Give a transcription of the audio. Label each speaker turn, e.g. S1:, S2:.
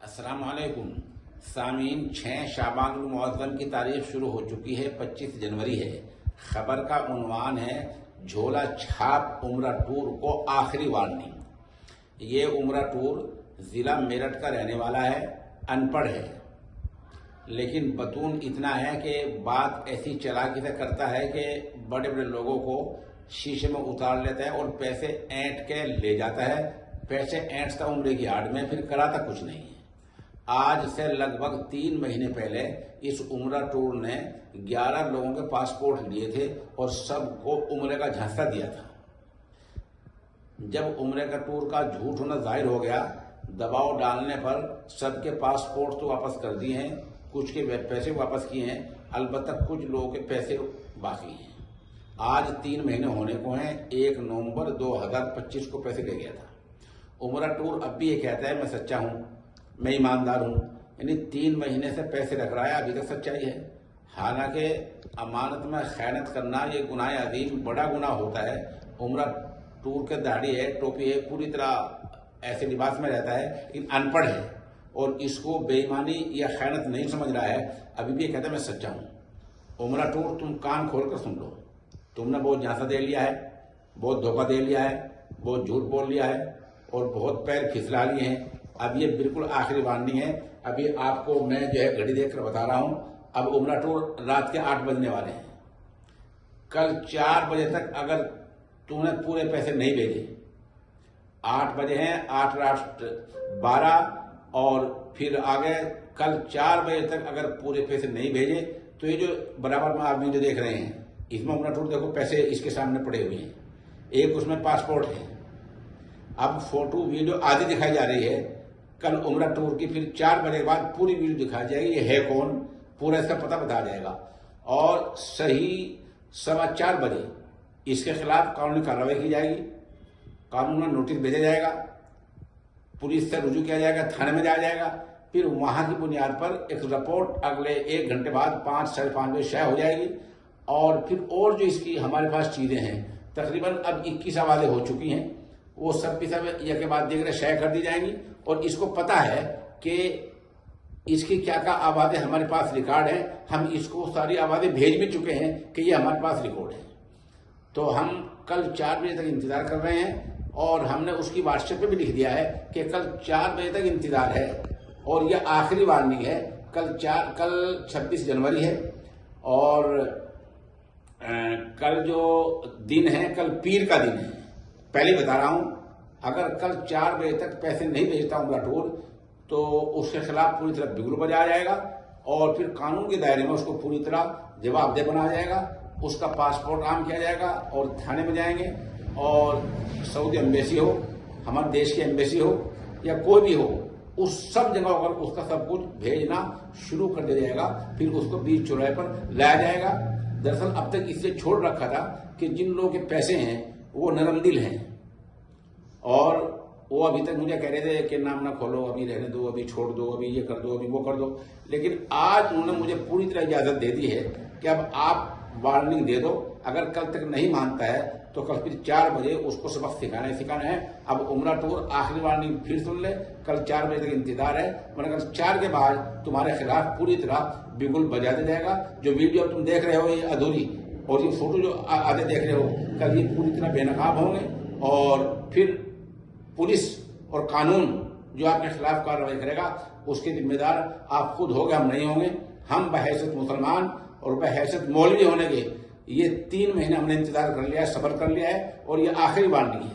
S1: अस्सलाम वालेकुम सामीन। 6 शाबानुल मुअज़्ज़म की तारीख शुरू हो चुकी है। 25 जनवरी है। खबर का उन्वान है झोला छाप उम्रा टूर को आखिरी वार्निंग। ये उम्रा टूर जिला मेरठ का रहने वाला है, अनपढ़ है, लेकिन बतून इतना है कि बात ऐसी चालाकी से करता है कि बड़े बड़े लोगों को शीशे में उतार लेता है और पैसे ऐंठ के ले जाता है। पैसे ऐंठता उम्र की आड़ में, फिर कराता कुछ नहीं है। आज से लगभग 3 महीने पहले इस उम्रा टूर ने 11 लोगों के पासपोर्ट लिए थे और सबको उम्रे का झांसा दिया था। जब उम्रे का टूर का झूठ होना जाहिर हो गया, दबाव डालने पर सबके पासपोर्ट तो वापस कर दिए हैं, कुछ के पैसे वापस किए हैं, अलबत्ता कुछ लोगों के पैसे बाकी हैं। आज 3 महीने होने को हैं। 1 नवंबर 2025 को पैसे ले गया था। उम्रा टूर अब भी ये कहता है मैं सच्चा हूं, मैं ईमानदार हूं, यानी 3 महीने से पैसे रख रहा है, अभी तक सच्चाई है। हालांकि अमानत में खयानत करना ये गुनाह अजीम बड़ा गुनाह होता है। उम्रा टूर के दाढ़ी है, टोपी है, पूरी तरह ऐसे लिबास में रहता है, लेकिन अनपढ़ है और इसको बेईमानी या खयानत नहीं समझ रहा है। अभी भी ये कहता है मैं सच्चा हूं। उम्रा टूर तुम कान खोलकर सुन लो। तुमने बहुत झांसा दे लिया है, बहुत धोखा दे लिया है, बहुत झूठ बोल लिया है और बहुत पैर फिसला लिए हैं। अब ये बिल्कुल आखिरी वार्निंग है। अभी आपको मैं जो है घड़ी देखकर बता रहा हूं। अब उम्रा टूर रात के 8 बजने वाले हैं। कल 4 बजे तक अगर तूने पूरे पैसे नहीं भेजे, 8 बजे हैं, 8 रात 12 और फिर आगे कल 4 बजे तक अगर पूरे पैसे नहीं भेजे तो ये जो बराबर में आप वीडियो देख रहे हैं इसमें उम्रा टूर देखो पैसे इसके सामने पड़े हुए हैं। एक उसमें पासपोर्ट है। अब फोटो वीडियो आधी दिखाई जा रही है। कल उम्रा टूर की फिर 4 बजे के बाद पूरी वीडियो दिखाई जाएगी। ये है कौन, पूरा इसका पता बता जाएगा और सही 4:15 बजे इसके खिलाफ कानूनी कार्रवाई की जाएगी। कानून में नोटिस भेजा जाएगा, पुलिस से रुजू किया जाएगा, थाने में जाया जाएगा। फिर वहां की बुनियाद पर एक रिपोर्ट अगले 1 घंटे बाद 5 साढ़े 5 बजे शाया हो जाएगी और फिर और जो इसकी हमारे पास चीजें हैं, तकरीबन अब 21 आवाजें हो चुकी हैं, वो सब की सब एक के बाद देख रहे शाया कर दी जाएंगी। और इसको पता है कि इसकी क्या क्या आवाजें हमारे पास रिकॉर्ड है। हम इसको सारी आवाजें भेज भी चुके हैं कि ये हमारे पास रिकॉर्ड है। तो हम कल 4 बजे तक इंतजार कर रहे हैं और हमने उसकी व्हाट्सएप पे भी लिख दिया है कि कल 4 बजे तक इंतजार है और यह आखिरी वार्निंग है। कल 26 जनवरी है और कल जो दिन है, कल पीर का दिन है। पहले बता रहा हूं, अगर कल 4 बजे तक पैसे नहीं भेजता उम्रा टूर तो उसके खिलाफ पूरी तरह बिगुल बजाया जाएगा और फिर कानून के दायरे में उसको पूरी तरह जवाबदेह बनाया जाएगा। उसका पासपोर्ट आम किया जाएगा और थाने में जाएंगे और सऊदी एम्बेसी हो, हमारे देश की एम्बेसी हो या कोई भी हो, उस सब जगह पर उसका सब कुछ भेजना शुरू कर दिया जाएगा। फिर उसको बीच चौराहे पर लाया जाएगा। दरअसल अब तक इसलिए छोड़ रखा था कि जिन लोगों के पैसे हैं वो नरम दिल हैं और वो अभी तक मुझे कह रहे थे कि नाम ना खोलो, अभी रहने दो, अभी छोड़ दो, अभी ये कर दो, अभी वो कर दो। लेकिन आज उन्होंने मुझे पूरी तरह इजाजत दे दी है कि अब आप वार्निंग दे दो। अगर कल तक नहीं मानता है तो कल फिर 4 बजे उसको सबक सिखाना है। अब उम्रा टूर आखिरी वार्निंग फिर सुन ले। कल 4 बजे तक इंतजार है, वरना कल 4 के बाद तुम्हारे खिलाफ पूरी तरह बिगुल बजा दिया जाएगा। जो वीडियो तुम देख रहे हो ये अधूरी और ये फोटो जो आधे देख रहे हो, कल ये पूरी तरह बेनकाब होंगे और फिर पुलिस और कानून जो आपके खिलाफ कार्रवाई करेगा उसके जिम्मेदार आप खुद होंगे, हम नहीं होंगे। हम बहैसियत मुसलमान और बहैसियत मौलवी होने के ये 3 महीने हमने इंतजार कर लिया है, सब्र कर लिया है और ये आखिरी वार्निंग है।